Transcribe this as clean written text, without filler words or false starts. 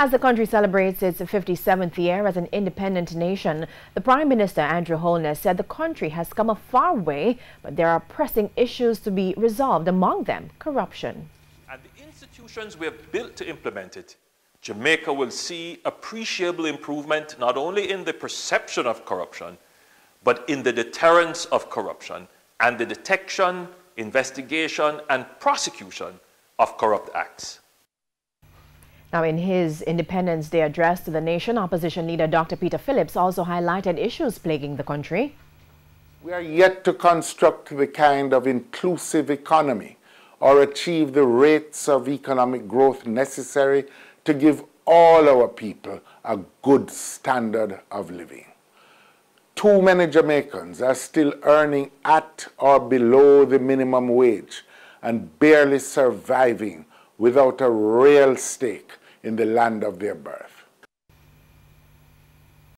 As the country celebrates its 57th year as an independent nation, the Prime Minister, Andrew Holness, said the country has come a far way, but there are pressing issues to be resolved, among them corruption. And the institutions we have built to implement it, Jamaica will see appreciable improvement not only in the perception of corruption, but in the deterrence of corruption and the detection, investigation, and prosecution of corrupt acts. Now, in his Independence Day address to the nation, opposition leader Dr. Peter Phillips also highlighted issues plaguing the country. We are yet to construct the kind of inclusive economy or achieve the rates of economic growth necessary to give all our people a good standard of living. Too many Jamaicans are still earning at or below the minimum wage and barely surviving without a real stake in the land of their birth.